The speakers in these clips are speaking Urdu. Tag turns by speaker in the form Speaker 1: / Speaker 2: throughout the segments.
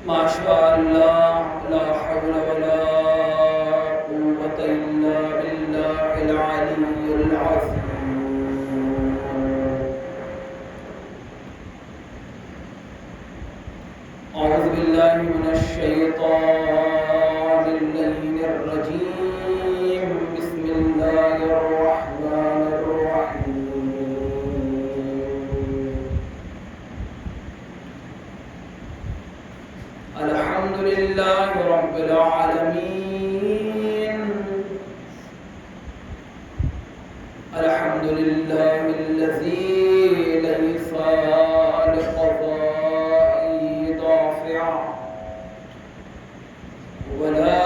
Speaker 1: ما شاء الله لا حول ولا قوة إلا بالله العلي العظيم. أعوذ بالله من الشيطان اللعين الرجيم. بسم الله الرحمن الرحيم. الحمد لله رب العالمين. الحمد لله الذي ليس لقضائه دافع ولا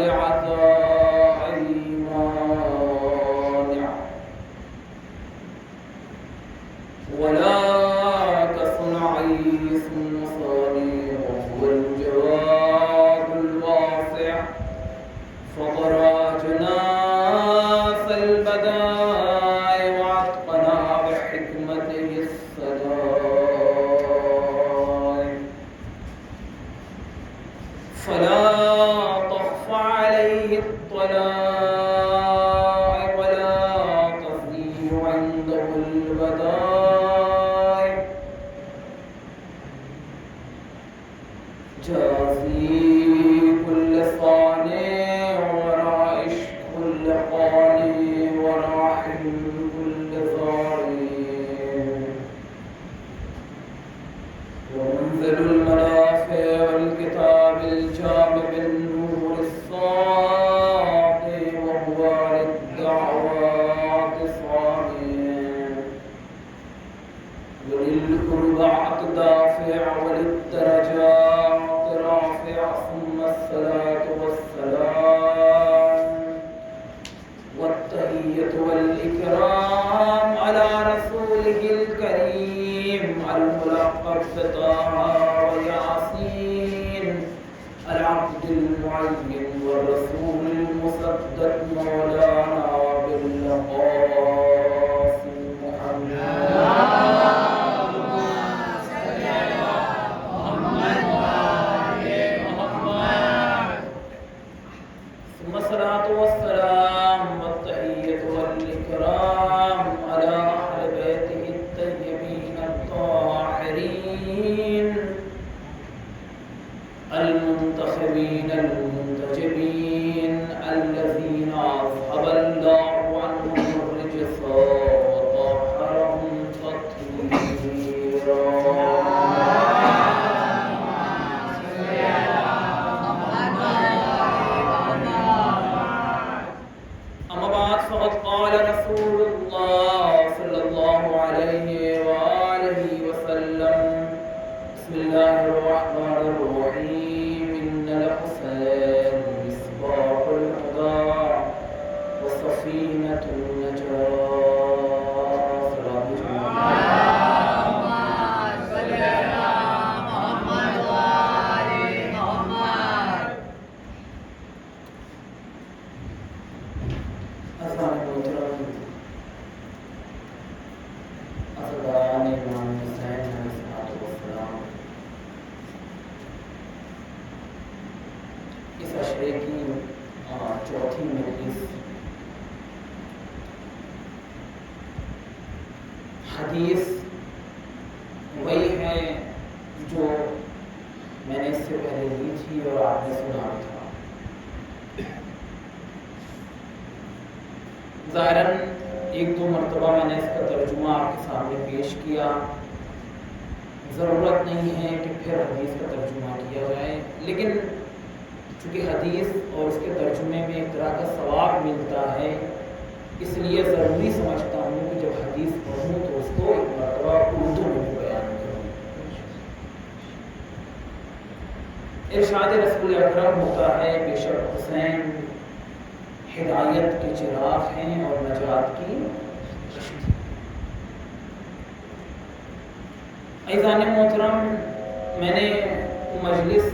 Speaker 1: لعطائه مانع ولا كصنعه ثم صانع، وهو الجواد الواسع فقرى جناس البداء واتقنا بحكمته السدائع، فلا تخفى عليه الطلائع ولا تزيد عنده البدائع. جازي كل صانع ورائش كل قانع وراحم كل ظالم، ومنزل المنافع والكتاب الجامع بالنور الساطع، وهو للدعوات صانع، وللقربات دافع وللدرجات رافع. ثم الصلاة والسلام والتحية والإكرام على رسوله الكريم الملقب بطه وياسين، العبد المعين والرسول المصدق مولانا بالقاسم محمد. ثم الصلاة والسلام والتحية والإكرام على أهل بيته الطيبين الطاهرين المنتخبين المنتجبين الذين أذهب الله عنهم الرجس وطهرهم تطهيرا. فقد قال رسول الله صلى الله عليه وآله وسلم: بسم الله الرحمن الرحيم. إن الحسين مصباح الهدى وسفينة النجاة. اس اشرے کی چوتھی مجلس حدیث وہی ہے جو میں نے اس سے پہلے لی تھی اور آپ نے سنا تھا. ظاہراً ایک دو مرتبہ میں نے اس کا ترجمہ آپ کے سامنے پیش کیا. ضرورت نہیں ہے کہ پھر حدیث کا ترجمہ کیا جائے، لیکن چونکہ حدیث اور اس کے ترجمے میں ایک طرح کا ثواب ملتا ہے، اس لیے ضروری سمجھتا ہوں کہ جب حدیث پڑھوں تو اس کو ایک مرتبہ اردو میں بھی بیان کروں. ارشاد رسول اکرم ہوتا ہے: بے شک حسین ہدایت کے چراغ ہیں اور نجات کی کشتی. عزیزان محترم، میں نے مجلس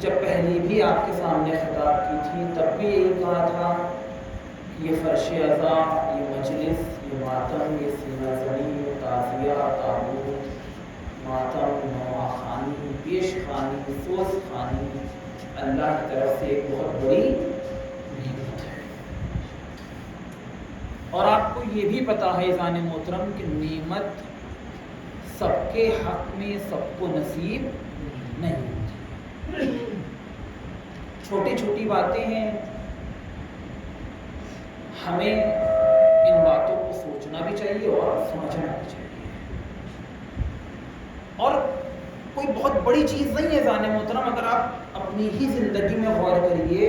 Speaker 1: جب پہلی بھی آپ کے سامنے خطاب کی تھی تب بھی یہی کہا تھا کہ یہ فرش عزا، یہ مجلس، یہ ماتم، یہ سینہ زنی، یہ تعزیہ، تابوت، ماتم، نواخوانی، پیش خوانی افسوس خانی اللہ کی طرف سے ایک بہت بڑی نعمت ہے۔ اور آپ کو یہ بھی پتا ہے عزیزان محترم کہ نعمت سب کے حق میں سب کو نصیب نہیں ہوتی۔ چھوٹی چھوٹی باتیں ہیں، ہمیں ان باتوں کو سوچنا بھی چاہیے اور سمجھنا بھی چاہیے۔ اور کوئی بہت بڑی چیز نہیں ہے عزیزان محترم، اگر آپ اپنی ہی زندگی میں غور کریے۔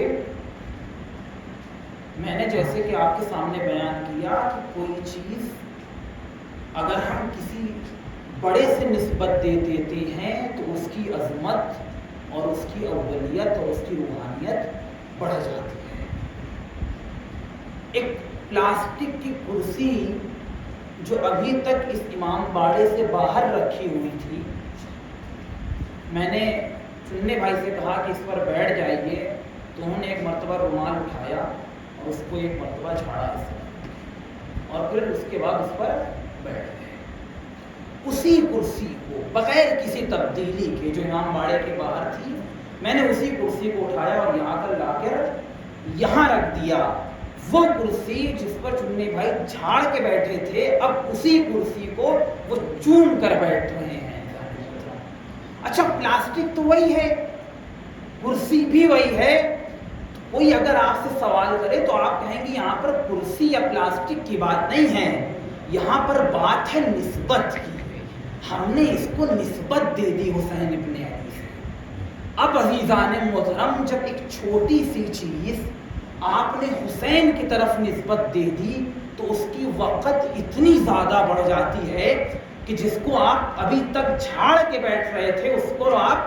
Speaker 1: میں نے جیسے کہ آپ کے سامنے بیان کیا کہ کوئی چیز اگر ہم کسی بڑے سے نسبت دے دیتے ہیں تو اس کی عظمت اور اس کی اولیت اور اس کی روحانیت بڑھ جاتی ہے۔ ایک پلاسٹک کی کرسی جو ابھی تک اس امام باڑے سے باہر رکھی ہوئی تھی، میں نے چننے بھائی سے کہا کہ اس پر بیٹھ جائیے، تو انہوں نے ایک مرتبہ رومال اٹھایا اور اس کو ایک مرتبہ جھاڑا اس پر، اور پھر اس کے بعد اس پر بیٹھ گئے۔ اسی کرسی کو بغیر کسی تبدیلی کے جو امام باڑے کے باہر تھی، میں نے اسی کرسی کو اٹھایا اور یہاں کر لا کر یہاں رکھ دیا۔ وہ کرسی جس پر چننے بھائی جھاڑ کے بیٹھے تھے، اب اسی کرسی کو وہ چوم کر بیٹھ رہے ہیں۔ اچھا، پلاسٹک تو وہی ہے، کرسی بھی وہی ہے۔ کوئی اگر آپ سے سوال کرے تو آپ کہیں گے یہاں پر کرسی یا پلاسٹک کی بات نہیں ہے، یہاں پر بات ہے نسبت کی۔ ہم نے اس کو نسبت دے دی حسین ابن علی سے۔ اب عزیزان محترم، جب ایک چھوٹی سی چیز آپ نے حسین کی طرف نسبت دے دی تو اس کی وقت اتنی زیادہ بڑھ جاتی ہے کہ جس کو آپ ابھی تک جھاڑ کے بیٹھ رہے تھے اس کو آپ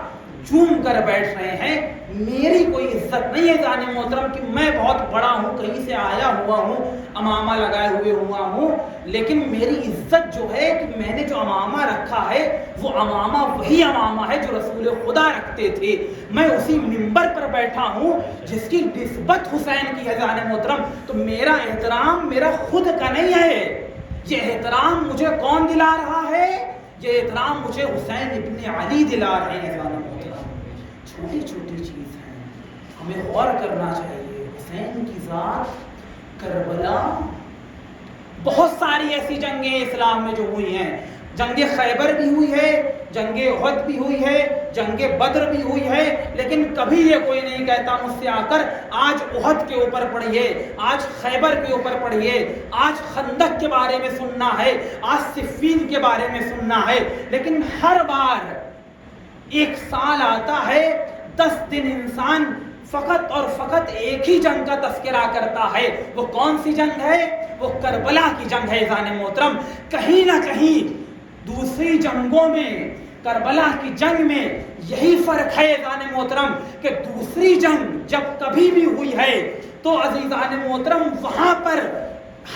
Speaker 1: چوم کر بیٹھ رہے ہیں۔ میری کوئی عزت نہیں ہے جانے محترم کہ میں بہت بڑا ہوں، کہیں سے آیا ہوا ہوں، امامہ لگائے ہوئے ہوا ہوں، لیکن میری عزت جو ہے کہ میں نے جو امامہ رکھا ہے وہ امامہ وہی امامہ ہے جو رسول خدا رکھتے تھے۔ میں اسی منبر پر بیٹھا ہوں جس کی نسبت حسین کی ہے جانے محترم، تو میرا احترام میرا خود کا نہیں ہے۔ یہ احترام مجھے کون دلا رہا ہے؟ یہ احترام مجھے حسین ابن علی دلا رہے ہیں جانے محترم۔ چھوٹی چھوٹی چیز ہیں، ہمیں غور کرنا چاہیے۔ حسین کی ذات، کربلا، بہت ساری ایسی جنگیں اسلام میں جو ہوئی ہیں، جنگ خیبر بھی ہوئی ہے، جنگ احد بھی ہوئی ہے، جنگ بدر بھی ہوئی ہے، لیکن کبھی یہ کوئی نہیں کہتا مجھ سے آ کر آج احد کے اوپر پڑھیے، آج خیبر کے اوپر پڑھیے، آج خندق کے بارے میں سننا ہے، آج صفین کے بارے میں سننا ہے۔ لیکن ہر بار ایک سال آتا ہے، 10 دن انسان فقط اور فقط ایک ہی جنگ کا تذکرہ کرتا ہے۔ وہ کون سی جنگ ہے؟ وہ کربلا کی جنگ ہے عزیزان محترم۔ کہیں نہ کہیں دوسری جنگوں میں، کربلا کی جنگ میں یہی فرق ہے عزیزان محترم کہ دوسری جنگ جب کبھی بھی ہوئی ہے تو عزیزان محترم وہاں پر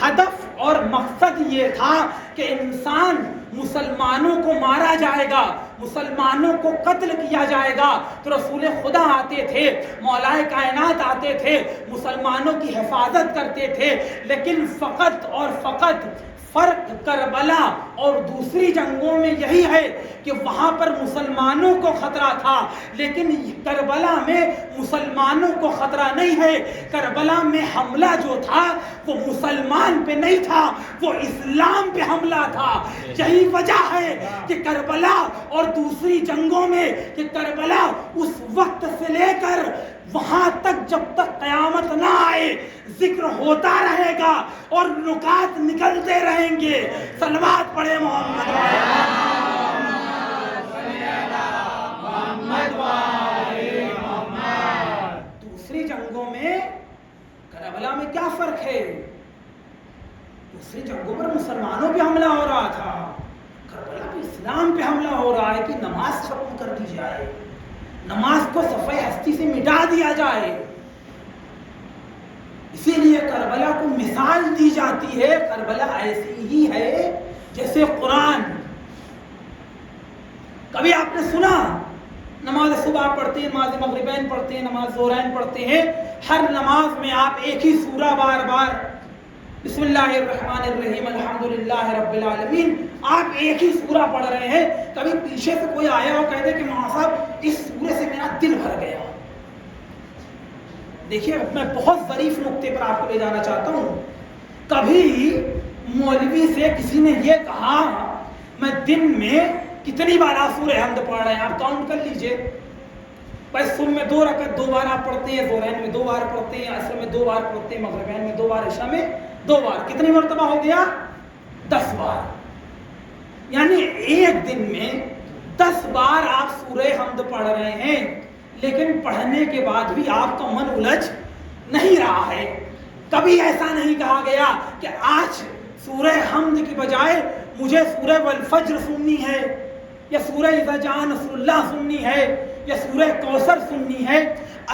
Speaker 1: ہدف اور مقصد یہ تھا کہ انسان مسلمانوں کو مارا جائے گا، مسلمانوں کو قتل کیا جائے گا، تو رسول خدا آتے تھے، مولا کائنات آتے تھے، مسلمانوں کی حفاظت کرتے تھے۔ لیکن فقط اور فقط فرق کربلا اور دوسری جنگوں میں یہی ہے کہ وہاں پر مسلمانوں کو خطرہ تھا، لیکن کربلا میں مسلمانوں کو خطرہ نہیں ہے۔ کربلا میں حملہ جو تھا وہ مسلمان پہ نہیں تھا، وہ اسلام پہ حملہ تھا۔ یہی وجہ ہے کہ کربلا اور دوسری جنگوں میں کہ کربلا اس وقت سے لے کر وہاں تک جب تک قیامت نہ آئے ذکر ہوتا رہے گا اور نکات نکلتے رہیں گے۔ صلوات پڑھے محمد دوسری جنگوں میں کربلا میں کیا فرق ہے؟ دوسری جنگوں پر مسلمانوں پہ حملہ ہو رہا تھا، کربلا پہ اسلام پہ حملہ ہو رہا ہے کہ نماز ختم کر دی جائے، نماز کو صفحہ ہستی سے مٹا دیا جائے۔ اسی لیے کربلا کو مثال دی جاتی ہے، کربلا ایسی ہی ہے جیسے قرآن۔ کبھی آپ نے سنا نماز صبح پڑھتے ہیں، نماز مغربین پڑھتے ہیں، نماز ظہرین پڑھتے ہیں، ہر نماز میں آپ ایک ہی سورہ بار بار بسم اللہ الرحمن الرحیم الحمدللہ رب العالمین
Speaker 2: آپ ایک ہی سورہ پڑھ رہے ہیں, کبھی پیچھے سے کوئی آیا اور کہہ دے کہ ماں صاحب اس سورے سے میرا دل بھر گیا. دیکھیے میں بہت ظریف نقطے پر آپ کو لے جانا چاہتا ہوں. کبھی مولوی سے کسی نے یہ کہا میں دن میں کتنی بار آپ سورہ حمد پڑھ رہے ہیں, آپ کاؤنٹ کر لیجئے. بھائی صبح میں 2 رکعت 2 بار آپ پڑھتے ہیں, ظہرین میں 2 بار پڑھتے ہیں, عصر میں 2 بار پڑھتے ہیں, مغربین میں 2 بار, عشاء میں 2 بار. کتنی مرتبہ ہو گیا؟ 10 بار. یعنی ایک دن میں 10 بار آپ سورہ حمد پڑھ رہے ہیں, لیکن پڑھنے کے بعد بھی آپ کا من الجھ نہیں رہا ہے. کبھی ایسا نہیں کہا گیا کہ آج سورہ حمد کی بجائے مجھے سورہ والفجر سننی ہے, یا سورہ اذا جاء نصر اللہ سننی ہے, یا سورہ کوثر سننی ہے.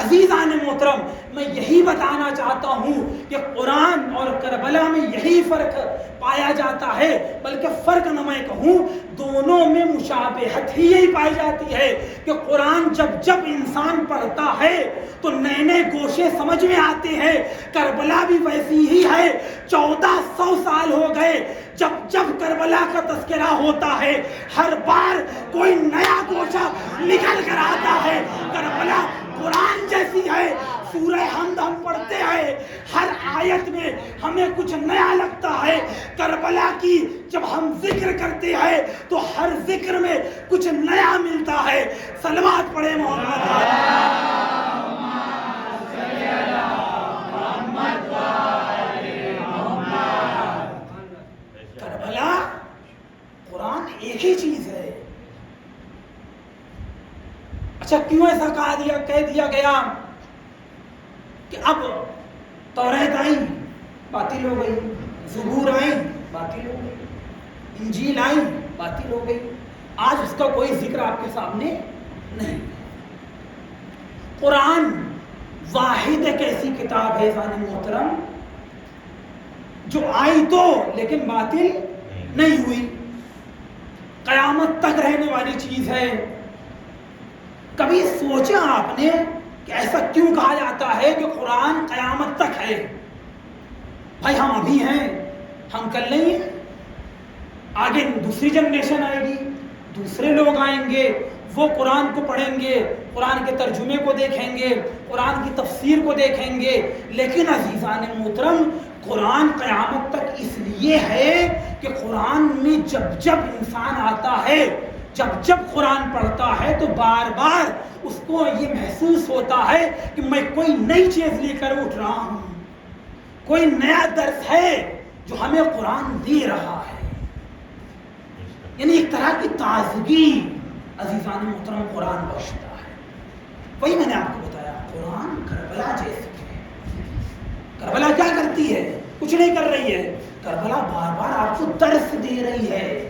Speaker 2: عزیزان محترم, میں یہی بتانا چاہتا ہوں کہ قرآن اور کربلا میں یہی فرق پایا جاتا ہے, بلکہ فرق نہ میں کہوں, دونوں میں مشابہت ہی یہی پائی جاتی ہے کہ قرآن جب جب انسان پڑھتا ہے تو نئے نئے گوشے سمجھ میں آتے ہیں. کربلا بھی ویسی ہی ہے. 1400 سال ہو گئے, جب جب کربلا کا تذکرہ ہوتا ہے ہر بار کوئی نیا گوشہ نکل کر آتا ہے. کربلا قرآن جیسی ہے. سورہ حمد ہم پڑھتے ہیں, ہر آیت میں ہمیں کچھ نیا لگتا ہے. کربلا کی جب ہم ذکر کرتے ہیں تو ہر ذکر میں کچھ نیا ملتا ہے. صلوات پڑھے محمد. کربلا قرآن ایک ہی چیز ہے. اچھا کیوں ایسا کہہ دیا گیا کہ اب توریت آئی باطل ہو گئی, زبور آئی باطل ہو گئی, انجیل آئی باطل ہو گئی, آج اس کا کوئی ذکر آپ کے سامنے نہیں. قرآن واحد ایک ایسی کتاب ہے ذہن محترم جو آئی تو لیکن باطل نہیں ہوئی, قیامت تک رہنے والی چیز ہے. کبھی سوچا آپ نے کہ ایسا کیوں کہا جاتا ہے کہ قرآن قیامت تک ہے؟ بھائی ہم ابھی ہیں, ہم کل نہیں ہیں. آگے دوسری جنریشن آئے گی, دوسرے لوگ آئیں گے, وہ قرآن کو پڑھیں گے, قرآن کے ترجمے کو دیکھیں گے, قرآن کی تفسیر کو دیکھیں گے. لیکن عزیزان محترم, قرآن قیامت تک اس لیے ہے کہ قرآن میں جب جب انسان آتا ہے, جب جب قرآن پڑھتا ہے تو بار بار اس کو یہ محسوس ہوتا ہے کہ میں کوئی نئی چیز لے کر اٹھ رہا ہوں, کوئی نیا درس ہے جو ہمیں قرآن دے رہا ہے. یعنی ایک طرح کی تازگی عزیزان محترم قرآن بخشتا ہے. وہی میں نے آپ کو بتایا, قرآن کربلا جیسی ہے. کربلا کیا کرتی ہے؟ کچھ نہیں کر رہی ہے. کربلا بار بار آپ کو درس دے رہی ہے.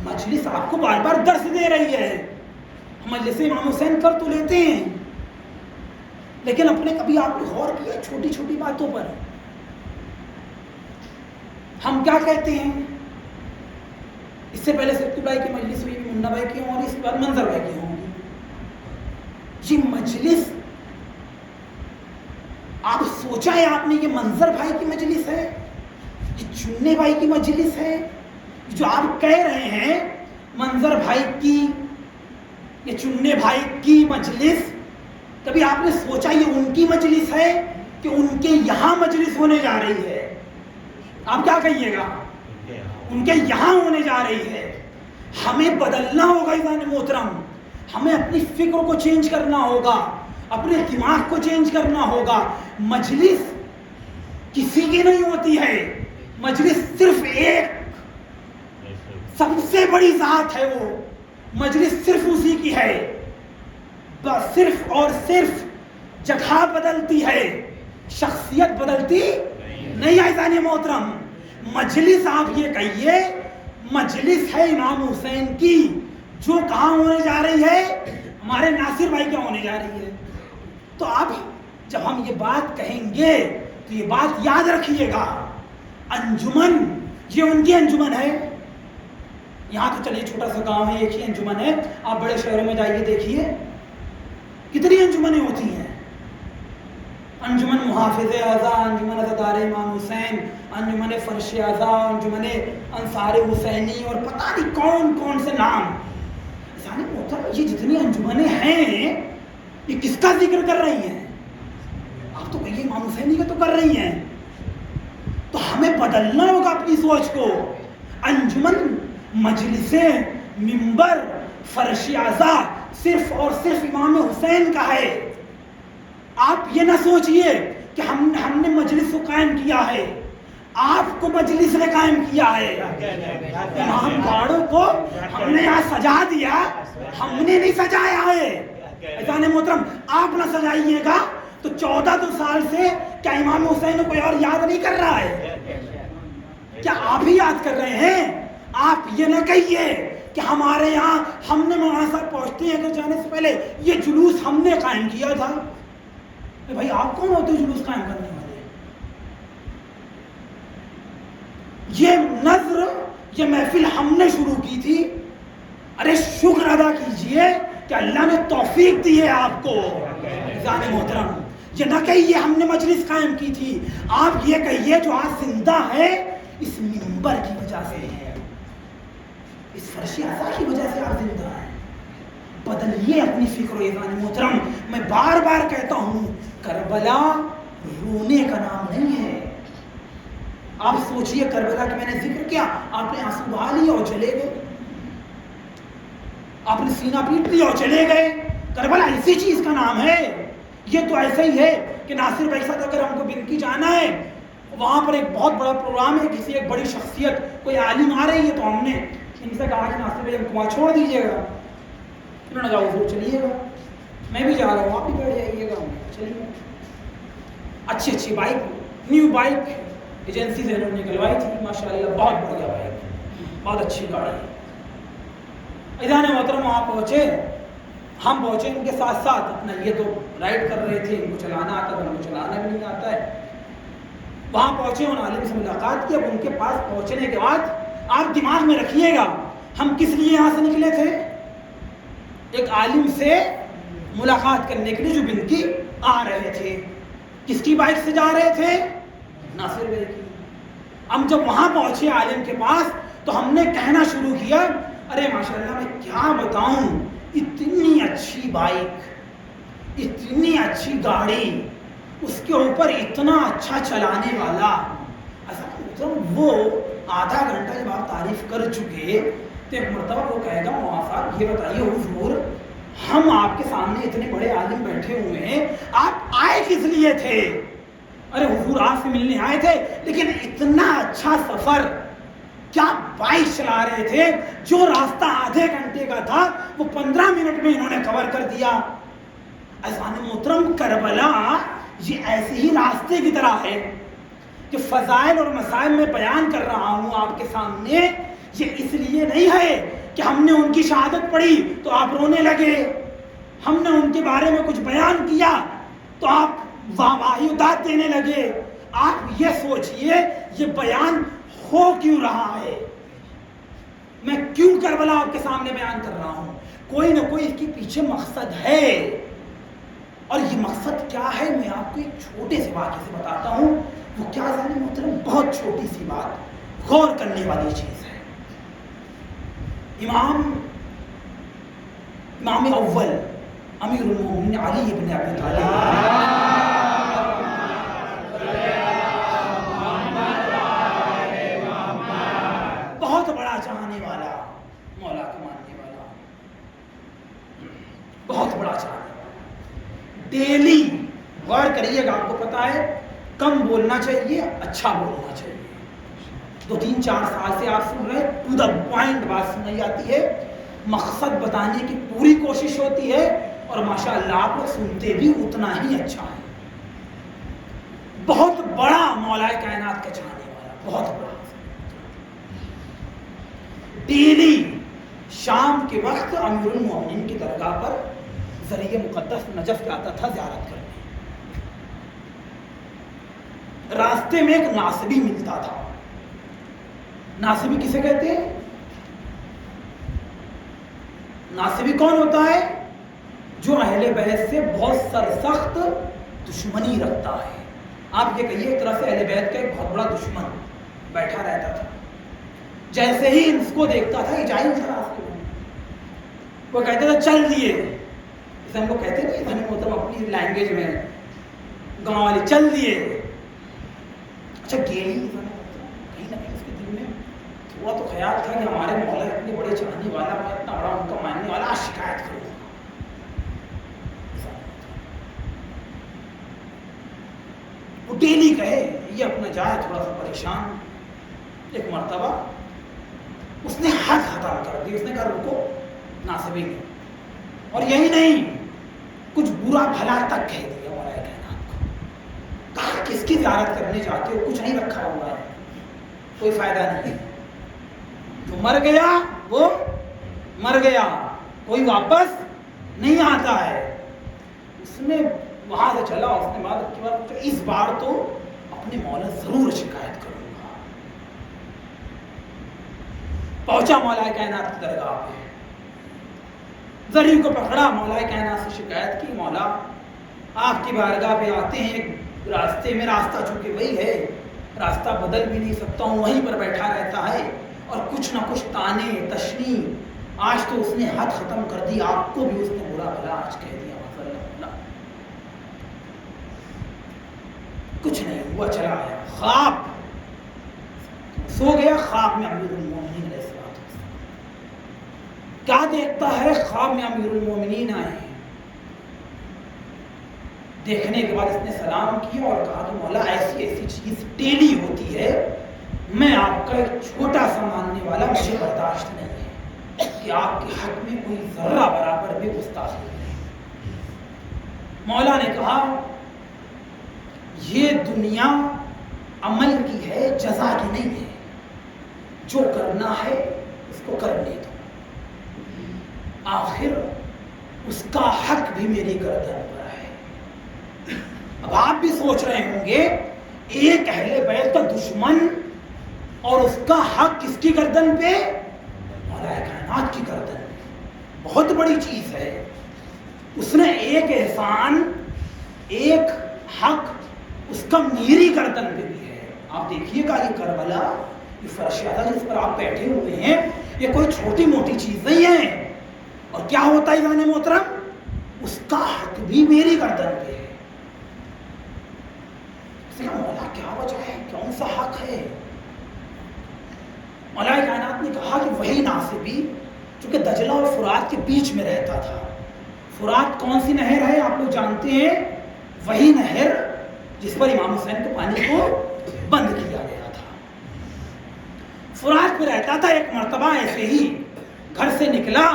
Speaker 2: مجلس آپ کو بار بار درس دے رہی ہے. مجلس امام حسین کر تو لیتے ہیں, لیکن اپنے کبھی آپ نے غور کیا چھوٹی چھوٹی باتوں پر ہم کیا کہتے ہیں؟ اس سے پہلے سکتی بھائی کی مجلس ہوئی, منا بھائی کی ہوں, اور اس کے بعد منظر بھائی کی ہوں گی. جی مجلس آپ سوچا ہے آپ نے یہ منظر بھائی کی مجلس ہے, یہ چننے بھائی کی مجلس ہے؟ جو آپ کہہ رہے ہیں منظر بھائی کی, یہ چننے بھائی کی مجلس, کبھی آپ نے سوچا یہ ان کی مجلس ہے کہ ان کے یہاں مجلس ہونے جا رہی ہے؟ آپ کیا کہیے گا؟ ان کے یہاں ہونے جا رہی ہے. ہمیں بدلنا ہوگا عزیزان محترم, ہمیں اپنی فکر کو چینج کرنا ہوگا, اپنے دماغ کو چینج کرنا ہوگا. مجلس کسی کی نہیں ہوتی ہے, مجلس صرف ایک سب سے بڑی ذات ہے, وہ مجلس صرف اسی کی ہے. بس صرف اور صرف جگہ بدلتی ہے, شخصیت بدلتی نہیں ہے عزیزان محترم. مجلس آپ یہ کہیے مجلس ہے امام حسین کی, جو کہاں ہونے جا رہی ہے؟ ہمارے ناصر بھائی کیا ہونے جا رہی ہے. تو اب جب ہم یہ بات کہیں گے تو یہ بات یاد رکھیے گا, انجمن یہ ان کی انجمن ہے. یہاں تو چلیے چھوٹا سا گاؤں ہے, ایک ہی انجمن ہے. آپ بڑے شہروں میں جائیے دیکھیے کتنی انجمنیں ہوتی ہیں. انجمن محافظ اعضاء، انجمن عزادار امام حسین، انجمن فرش اعضاء، انجمن انصار حسینی، اور پتہ نہیں کون کون سے نام. یہ جتنی انجمنیں ہیں یہ کس کا ذکر کر رہی ہیں؟ آپ تو کہیے امام حسینی کا تو کر رہی ہیں. تو ہمیں بدلنا ہوگا اپنی سوچ کو. انجمن، مجلسیں، منبر، فرش اعضاء صرف اور صرف امام حسین کا ہے. آپ یہ نہ سوچئے کہ ہم نے مجلس کو قائم کیا ہے، آپ کو مجلس نے قائم کیا ہے. امام گاڑوں کو ہم نے یہاں سجا دیا، ہم نے نہیں سجایا ہے. عزیزان محترم، آپ نہ سجائیے گا تو 14 سال سے کیا امام حسین کو کوئی اور یاد نہیں کر رہا ہے؟ کیا آپ ہی یاد کر رہے ہیں؟ آپ یہ نہ کہیے کہ ہمارے یہاں ہم نے مولانا صاحب پہنچتے ہیں کہ جانے سے پہلے یہ جلوس ہم نے قائم کیا تھا. بھائی آپ کون ہوتے جلوس قائم کرنے والے؟ یہ نظر، یہ محفل ہم نے شروع کی تھی. ارے شکر ادا کیجئے کہ اللہ نے توفیق دی ہے آپ کو. عزیزان محترم، یہ نہ کہیے ہم نے مجلس قائم کی تھی، آپ یہ کہیے جو آج زندہ ہے اس منبر کی وجہ سے ہے، اس فرش اعضاء کی وجہ سے آپ زندہ ہیں. بدلیے اپنی فکر و عزیزان محترم. میں بار بار کہتا ہوں کربلا رونے کا نام نہیں ہے. آپ سوچئے کربلا کہ میں نے ذکر کیا، آپ نے آنسو بہا لیے اور چلے گئے، آپ نے سینہ پیٹ لیا اور چلے گئے. کربلا اسی چیز کا نام ہے. یہ تو ایسا ہی ہے کہ ناصر بھائی صاحب اگر ہم کو بنکی جانا ہے، وہاں پر ایک بہت بڑا پروگرام ہے، کسی ایک بڑی شخصیت کوئی عالم آ رہی ہے، تو ہم نے ان سے کہا کہ ناصر بھائی ہم کو وہاں چھوڑ دیجیے گا. انہوں نے کہا حضور چلیے گا، میں بھی جا رہا ہوں، آپ بھی بیٹھ جائیے گا. چلیے. اچھی اچھی بائک، نیو بائک ایجنسی سے انہوں نے نکلوائی تھی، ماشاءاللہ بہت بڑھیا بائک، بہت اچھی گاڑی. عزیزان محترم وہاں پہنچے، ہم پہنچے ان کے ساتھ ساتھ. اپنا یہ تو رائڈ کر رہے تھے، ان کو چلانا آتا تھا، ان کو چلانا بھی نہیں آتا ہے. وہاں پہنچے، ان عالم سے ملاقات کی. اب ان کے پاس پہنچنے کے بعد آپ دماغ میں رکھیے گا ہم کس لیے یہاں سے نکلے تھے؟ ایک عالم سے ملاقات کرنے کے لیے جو بنکی آ رہے تھے. کس کی بائک سے جا رہے تھے؟ ناصر بھائی کی. ہم جب وہاں پہنچے عالم کے پاس تو ہم نے کہنا شروع کیا، ارے ماشاءاللہ میں کیا بتاؤں، اتنی اچھی بائک، اتنی اچھی گاڑی، اس کے اوپر اتنا اچھا چلانے والا. ایسا وہ آدھا گھنٹہ جب آپ تعریف کر چکے تو ایک مرتبہ وہ کہے گا مولانا صاحب یہ بتائیے حضور، ہم آپ کے سامنے اتنے بڑے عالم بیٹھے ہوئے ہیں، آپ آئے کس لیے تھے؟ ارے حضور آپ سے ملنے آئے تھے، لیکن اتنا اچھا سفر، کیا بائک چلا رہے تھے، جو راستہ آدھے گھنٹے کا تھا وہ 15 منٹ میں انہوں نے کور کر دیا. عزیزان محترم، کربلا یہ ایسے ہی راستے کی طرح ہے کہ فضائل اور مسائل میں بیان کر رہا ہوں آپ کے سامنے. یہ اس لیے نہیں ہے کہ ہم نے ان کی شہادت پڑھی تو آپ رونے لگے، ہم نے ان کے بارے میں کچھ بیان کیا تو آپ واہیدات دینے لگے. آپ یہ سوچئے یہ بیان ہو کیوں رہا ہے، میں کیوں کربلا آپ کے سامنے بیان کر رہا ہوں؟ کوئی نہ کوئی اس کے پیچھے مقصد ہے. اور یہ مقصد کیا ہے میں آپ کو ایک چھوٹے سے واقعے سے بتاتا ہوں. وہ کیا عزیزان محترم، بہت چھوٹی سی بات، غور کرنے والی چیز ہے. امام اول امیر المومنین علی ابن ابی طالب بہت بڑا چاہنے والا، مولا کا ماننے والا، بہت بڑا چاہنے والا. ڈیلی غور کریے گا، آپ کو پتا ہے کم بولنا چاہیے، اچھا بولنا چاہیے. 2-3-4 سال سے آپ سن رہے، ٹو دا پوائنٹ بات سنائی جاتی ہے، مقصد بتانے کی پوری کوشش ہوتی ہے، اور ماشاءاللہ آپ لوگ سنتے بھی اتنا ہی اچھا ہے. بہت بڑا مولا کائنات کا چاہنے والا، بہت بڑا. ڈیلی شام کے وقت امیر المومنین کی درگاہ پر ذریعہ مقدس نجف کے آتا تھا زیارت کرنے. راستے میں ایک ناصبی ملتا تھا. ناصبی کسے کہتے ہیں؟ ناصبی کون ہوتا ہے؟ جو اہل بیت سے بہت سرسخت دشمنی رکھتا ہے. آپ یہ کہیے ایک طرح سے اہل بیت کا ایک بہت بڑا دشمن بیٹھا رہتا تھا. جیسے ہی اس کو دیکھتا تھا یہ جا ہی نہیں راستے میں, وہ کہتے تھے چل دیے, جیسے ہم لوگ کہتے نہیں بھائی محترم اپنی لینگویج میں گاؤں والے, چل دیے. اچھا گیلی کہیں نہ کہیں اس کے دل میں تھوڑا تو خیال تھا کہ ہمارے مولا اتنے بڑے چاہنے والا, میں اتنا بڑا ان کا ماننے والا, شکایت کروں. وہ ڈیلی کہے یہ اپنا جائے تھوڑا سا پریشان. ایک مرتبہ اس نے حد ختم کر دی. اس نے کہا رکو ناصبی گے, اور یہی نہیں کچھ برا بھلا تک کہہ دیا مولا کائنات کو. کہا کس کی زیارت کرنے جاتے ہو, کچھ نہیں رکھا ہوا ہے, کوئی فائدہ نہیں. جو مر گیا وہ مر گیا, کوئی واپس نہیں آتا ہے. اس نے وہاں سے چلا, اس نے بعد کی بات اس بار تو اپنے مولا ضرور شکایت کروں گا. پہنچا مولا کائنات کی درگاہ پہ, زری کو پکڑا, مولا کائنات سے شکایت کی, مولا آپ کی بارگاہ پہ آتے ہیں, ایک راستے میں راستہ چونکہ وہی ہے, راستہ بدل بھی نہیں سکتا ہوں, وہیں پر بیٹھا رہتا ہے, اور کچھ نہ کچھ تانے تشنی. آج تو اس نے حد ختم کر دی, آپ کو بھی اس نے برا بھلا آج کہہ دیا. کچھ نہیں ہوا, چلا آیا, خواب سو گیا. خواب میں امیر المومنین علیہ السلام کیا دیکھتا ہے, خواب میں امیر المومنین آئے ہیں. دیکھنے کے بعد اس نے سلام کیا اور کہا کہ مولا ایسی ایسی چیز ڈیلی ہوتی ہے, میں آپ کا ایک چھوٹا سا ماننے والا, مجھے برداشت نہیں ہے کہ آپ کے حق میں کوئی ذرہ برابر بھی گستاخی نہیں. مولا نے کہا یہ دنیا عمل کی ہے, جزا کی نہیں ہے. جو کرنا ہے اس کو کرنے دو, آخر اس کا حق بھی میری گردن پر ہے. اب آپ بھی سوچ رہے ہوں گے ایک اہل بیت کا دشمن اور اس کا حق کس کی گردن پہ, مولا کائنات کی گردن پہ. بہت بڑی چیز ہے. اس نے ایک احسان, ایک حق اس کا میری گردن پہ بھی ہے. آپ دیکھیے گا یہ کربلا, یہ فرش عطا جس پر آپ بیٹھے ہوئے ہیں, یہ کوئی چھوٹی موٹی چیز نہیں ہے. اور کیا ہوتا ہے ایمان محترم, اس کا حق بھی میری گردن پہ ہے. مولا کیا وجہ ہے, کون سا حق ہے؟ مولا کائنات نے کہا کہ وہی ناصبی چونکہ دجلہ اور فرات کے بیچ میں رہتا تھا. فرات کون سی نہر ہے آپ لوگ جانتے ہیں, وہی نہر جس پر امام حسین کے پانی کو بند کیا گیا تھا. فرات پہ رہتا تھا. ایک مرتبہ ایسے ہی گھر سے نکلا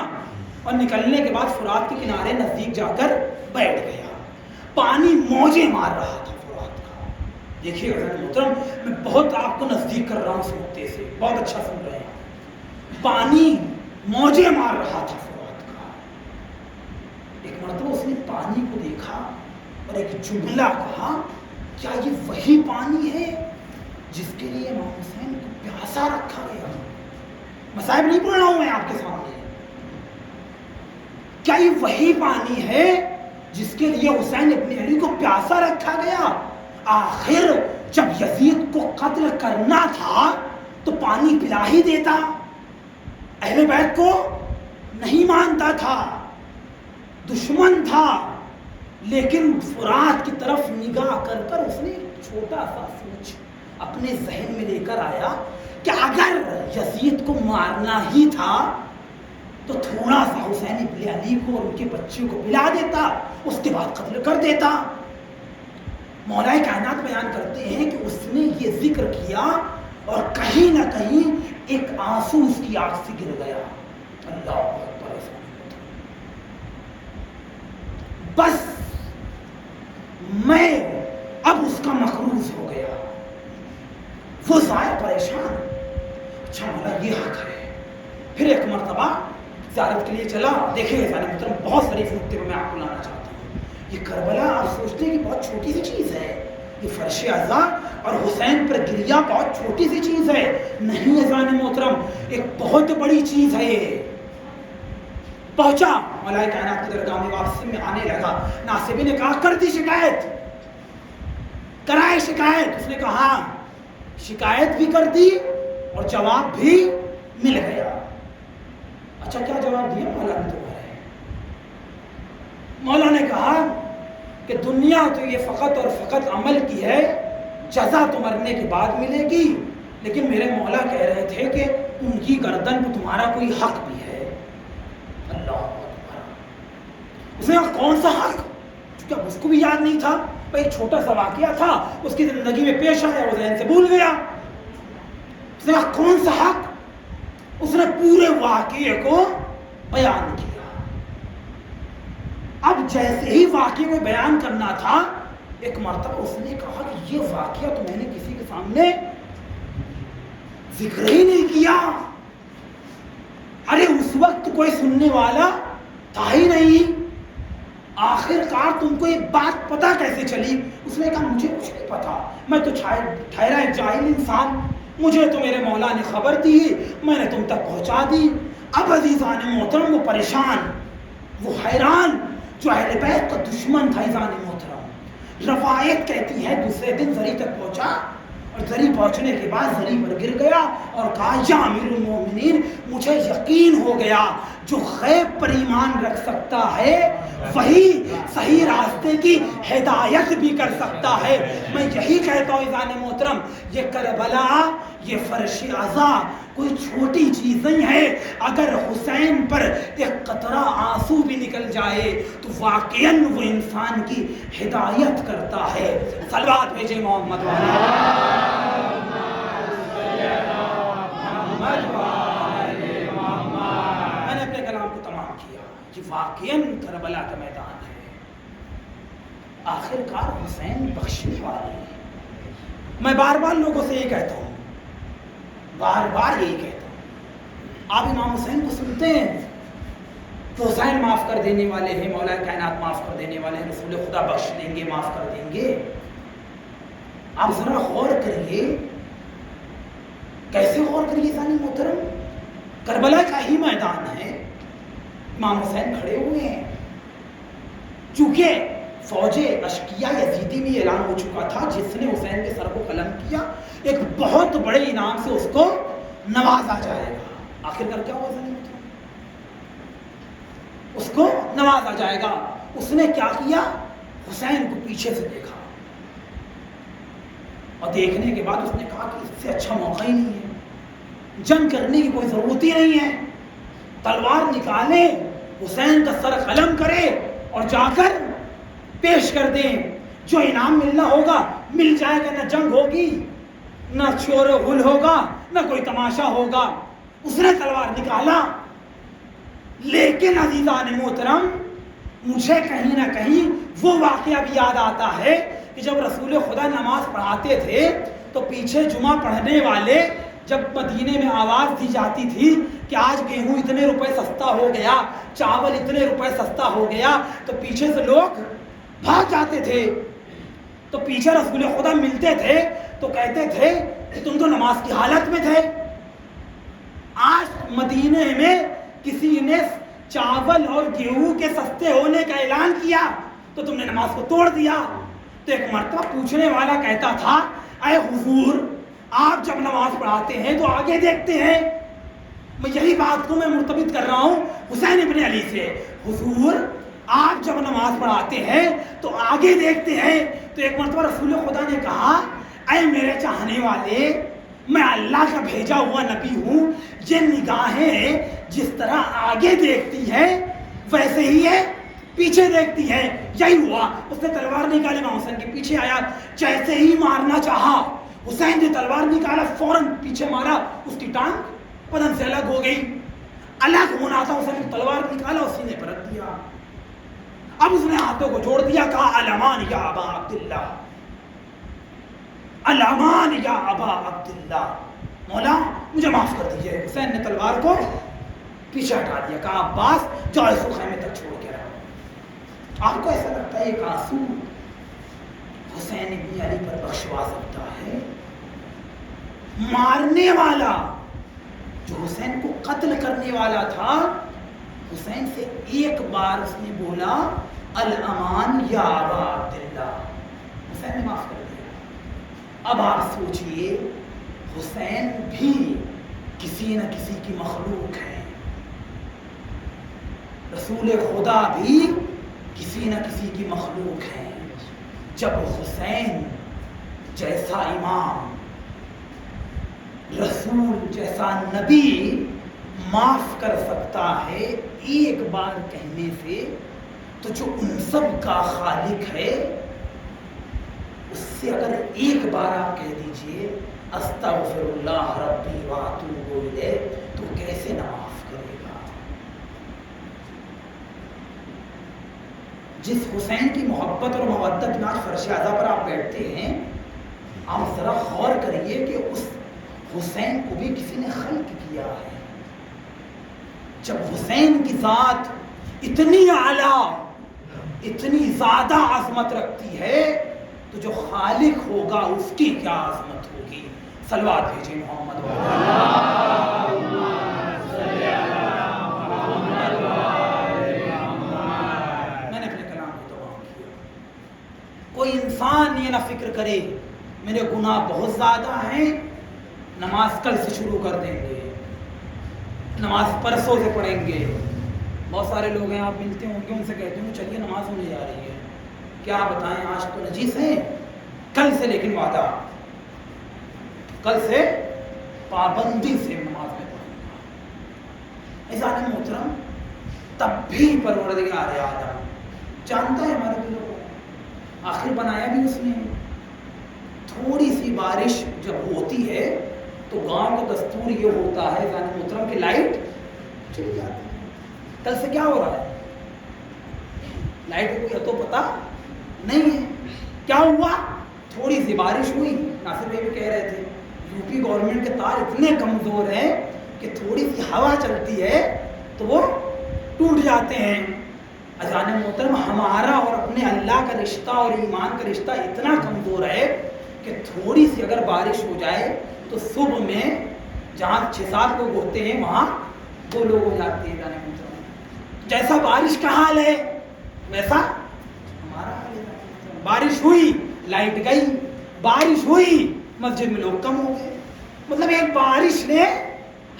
Speaker 2: اور نکلنے کے بعد فرات کے کنارے نزدیک جا کر بیٹھ گیا. پانی موجیں مار رہا تھا فرات کا. دیکھیے حضرت محترم, میں بہت آپ کو نزدیک کر رہا ہوں اس نقطے سے, بہت اچھا سن رہے ہیں. پانی موجیں مار رہا تھا فرات کا. ایک مرتبہ اس نے پانی کو دیکھا اور ایک جملہ کہا, کیا یہ وہی پانی ہے جس کے لیے امام حسین کو پیاسا رکھا گیا؟ مصائب نہیں پڑھ رہا ہوں میں آپ کے سامنے. کیا یہ وہی پانی ہے جس کے لیے حسین ابن علی کو پیاسا رکھا گیا؟ آخر جب یزید کو قتل کرنا تھا تو پانی پلا ہی دیتا. اہل بیت کو نہیں مانتا تھا, دشمن تھا, لیکن فرات کی طرف نگاہ کر کر اس نے چھوٹا سا سوچ اپنے ذہن میں لے کر آیا کہ اگر یزید کو مارنا ہی تھا تو تھوڑا سا حسین ابن علی کو اور ان کے بچوں کو پلا دیتا, اس کے بعد قتل کر دیتا. مولا کائنات بیان کرتے ہیں کہ اس نے یہ ذکر کیا اور کہیں نہ کہیں ایک آنسو اس کی آنکھ سے گر گیا. اللہ اکبر. بس میں اب اس کا مقروض ہو گیا. وہ ظاہر پریشان, اچھا مولا یہ حق ہے. پھر ایک مرتبہ زیارت کے لیے چلا. دیکھیں سارے محترم, بہت ساری نقطے پر میں آپ کو لانا چاہتا ہوں. یہ کربلا آپ سوچتے ہیں کہ بہت چھوٹی سی چیز ہے, یہ فرش اعضا اور حسین پر گریا بہت چھوٹی سی چیز ہے. نہیں اذان محترم, ایک بہت بڑی چیز ہے یہ. پہنچا مولا کائنات کی درگاہ میں, واپسی میں آنے لگا. ناصبی نے کہا کر دی شکایت, ہے شکایت؟ اس نے کہا شکایت بھی کر دی اور جواب بھی مل گیا۔ اچھا کیا جواب دیا مولا نے تمہارے؟ مولا نے کہا کہ دنیا تو یہ فقط اور فقط عمل کی ہے، جزا تو مرنے کے بعد ملے گی، لیکن میرے مولا کہہ رہے تھے کہ ان کی گردن پہ تمہارا کوئی حق بھی ہے۔ اللہ اکبر۔ اس نے کہا کون سا حق؟ کیونکہ اس کو بھی یاد نہیں تھا، ایک چھوٹا سا واقعہ تھا اس کی زندگی میں پیش آیا، وہ ذہن سے بھول گیا۔ اس نے کہا کون سا حق؟ اس نے پورے واقعے کو بیان کیا۔ اب جیسے ہی واقعے کو بیان کرنا تھا، ایک مرتبہ اس نے کہا کہ یہ واقعہ تو میں نے کسی کے سامنے ذکر ہی نہیں کیا۔ ارے اس وقت کوئی سننے والا تھا ہی نہیں، آخر کار تم کو ایک بات پتا کیسے چلی؟ اس نے کہا مجھے کچھ نہیں پتا، میں تو ٹھہرا ایک جاہل انسان، مجھے تو میرے مولا نے خبر دی، میں نے تم تک پہنچا دی۔ اب عزیزان محترم وہ پریشان، وہ حیران، جو اہل بیت کا دشمن تھا عزیزان محترم، روایت کہتی ہے دوسرے دن زری تک پہنچا، اور زری پہنچنے کے بعد زری پر گر گیا اور کہا یا امیر المومنین، مجھے یقین ہو گیا جو غیب پر ایمان رکھ سکتا ہے وہی صحیح راستے کی ہدایت بھی کر سکتا ہے۔ میں یہی کہتا ہوں عزیزان محترم، یہ کربلا، یہ فرش عزا کوئی چھوٹی چیز نہیں ہے۔ اگر حسین پر ایک قطرہ آنسو بھی نکل جائے تو واقعاً وہ انسان کی ہدایت کرتا ہے۔ صلوات بھیجے محمد میں نے اپنے کلام کو تمام کیا۔ یہ واقعاً کربلا کا میدان ہے۔ آخر کار حسین بخشنے والے ہیں۔ میں بار بار لوگوں سے یہ کہتا ہوں، بار بار یہی کہتا ہوں، آپ امام حسین کو سنتے ہیں تو حسین معاف کر دینے والے ہیں، مولا کائنات معاف کر دینے والے ہیں، رسول خدا بخش دیں گے، معاف کر دیں گے۔ آپ ذرا غور کریے، کیسے غور کریے ثانی محترم، کربلا کا ہی میدان ہے، امام حسین کھڑے ہوئے ہیں، چونکہ فوج اشکیا یزیدی میں اعلان ہو چکا تھا، جس نے حسین کے سر کو قلم کیا ایک بہت بڑے انعام سے اس کو نوازا جائے گا۔ آخر کر کیا ہوا ثانی محترم؟ اس کو نوازا جائے گا۔ اس نے کیا کیا؟ حسین کو پیچھے سے دیکھا، اور دیکھنے کے بعد اس نے کہا کہ اس سے اچھا موقع ہی نہیں ہے، جنگ کرنے کی کوئی ضرورت ہی نہیں ہے، تلوار نکالے، حسین کا سر قلم کرے اور جا کر پیش کر دیں، جو انعام ملنا ہوگا مل جائے گا، نہ جنگ ہوگی، نہ شور و غل ہوگا، نہ کوئی تماشا ہوگا۔ اس نے تلوار نکالا، لیکن عزیزان محترم مجھے کہیں نہ کہیں وہ واقعہ بھی یاد آتا ہے کہ جب رسول خدا نماز پڑھاتے تھے تو پیچھے جمعہ پڑھنے والے جب مدینے میں آواز دی جاتی تھی کہ آج گیہوں اتنے روپے سستا ہو گیا، چاول اتنے روپے سستا ہو گیا، تو پیچھے سے لوگ بھاگ جاتے تھے۔ تو پیچھے رسول خدا ملتے تھے تو کہتے تھے کہ تم تو نماز کی حالت میں تھے، آج مدینے میں کسی نے چاول اور گیہوں کے سستے ہونے کا اعلان کیا تو تم نے نماز کو توڑ دیا۔ تو ایک مرتبہ پوچھنے والا کہتا تھا اے حضور، آپ جب نماز پڑھاتے ہیں تو آگے دیکھتے ہیں، میں یہی بات کو میں مرتبط کر رہا ہوں حسین ابن علی سے، حضور آپ جب نماز پڑھاتے ہیں تو آگے دیکھتے ہیں۔ تو ایک مرتبہ رسول خدا نے کہا اے میرے چاہنے والے، میں اللہ کا بھیجا ہوا نبی ہوں، یہ نگاہیں جس طرح آگے دیکھتی ہیں ویسے ہی ہے پیچھے دیکھتی ہے۔ یہی ہوا، اس نے تلوار نکالی، امام حسین کے پیچھے آیا، جیسے ہی مارنا چاہا حسین نے تلوار نکالا، فوراً پیچھے مارا، اس کی ٹانگ بدن سے الگ ہو گئی۔ الگ ہونا تھا، حسین نے تلوار نکالا اور سینے پر رکھ دیا۔ اب اس نے ہاتھوں کو جوڑ دیا، کہا الامان یا ابا عبداللہ، الامان یا ابا عبداللہ، مولا مجھے معاف کر دیجئے۔ حسین نے تلوار کو پیچھے ہٹا دیا، کہا عباس جاؤ اس کو خیمے تک چھوڑ کے رہو۔ آپ کو ایسا لگتا ہے ایک آنسو حسین ابن علی پر بخشوا سکتا ہے؟ مارنے والا جو حسین کو قتل کرنے والا تھا، حسین سے ایک بار اس نے بولا الامان یا ابا عبداللہ، حسین نے معاف کر دیا۔ اب آپ سوچئے حسین بھی کسی نہ کسی کی مخلوق ہے، رسول خدا بھی کسی نہ کسی کی مخلوق ہے۔ جب حسین جیسا امام، رسول جیسا نبی معاف کر سکتا ہے ایک بار کہنے سے، تو جو ان سب کا خالق ہے اس سے اگر ایک بار آپ کہہ دیجئے استغفر اللہ ربی واتوب الیہ، تو کیسے نہ معاف کرے گا؟ جس حسین کی محبت اور مودت میں آج فرش اعضا پر آپ بیٹھتے ہیں، آپ ذرا غور کریے کہ اس حسین کو بھی کسی نے خلق کیا ہے۔ جب حسین کی ذات اتنی اعلیٰ، اتنی زیادہ عظمت رکھتی ہے، تو جو خالق ہوگا اس کی کیا عظمت ہوگی؟ صلوات بھیجیں محمد میں نے اپنے کلام کو تمام کیا۔ کوئی انسان یہ نہ فکر کرے میرے گناہ بہت زیادہ ہیں، نماز کل سے شروع کر دیں گے، نماز پرسوں سے پڑھیں گے۔ بہت سارے لوگ ہیں، آپ ملتے ہوں گے، ان سے کہتے ہوں چلیے نماز ہونے جا رہی ہے، کیا بتائیں آج تو نجیس ہیں، کل سے لیکن وعدہ، کل سے پابندی سے نماز میں پڑھوں گا۔ عزیزان محترم، تب بھی پروردگار عالم جانتا ہے ہمارے دلوں کو، آخر بنایا بھی اس نے۔ تھوڑی سی بارش جب ہوتی ہے تو گاؤں کا دستور یہ ہوتا ہے عزیزان محترم کہ لائٹ چلی جاتی ہے۔ کل سے کیا ہو رہا ہے؟ لائٹ کو کوئی تو پتا نہیں ہے کیا ہوا، تھوڑی سی بارش ہوئی، ناصر بھائی بھی کہہ رہے تھے یو پی گورنمنٹ کے تار اتنے کمزور ہیں کہ تھوڑی سی ہوا چلتی ہے تو وہ ٹوٹ جاتے ہیں۔ عزیزان محترم، ہمارا اور اپنے اللہ کا رشتہ اور ایمان کا رشتہ اتنا کمزور ہے کہ تھوڑی سی اگر بارش ہو جائے تو صبح میں جہاں 6-7 لوگ ہوتے ہیں وہاں 2 لوگ ہو جاتے ہیں۔ عزیزان محترم، جیسا بارش کا حال ہے ویسا ہمارا حال ہے۔ بارش ہوئی لائٹ گئی، بارش ہوئی مسجد میں لوگ کم ہو گئے۔ مطلب ایک بارش نے